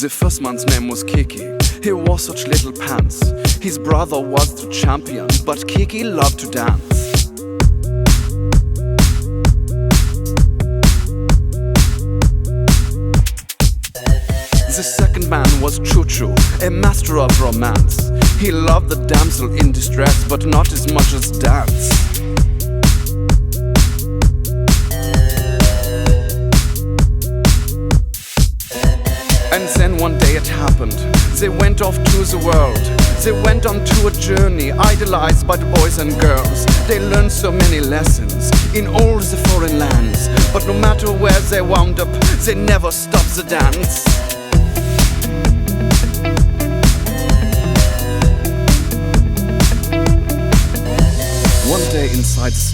The first man's name was Kiki. He wore such little pants. His brother was the champion, but Kiki loved to dance. The second man was Choo-Choo, a master of romance. He loved the damsel in distress, but not as much as dance. And then one day it happened. They went off to the world. They went on to a journey, idolized by the boys and girls. They learned so many lessons in all the foreign lands. But no matter where they wound up, they never stopped the dance. One day inside the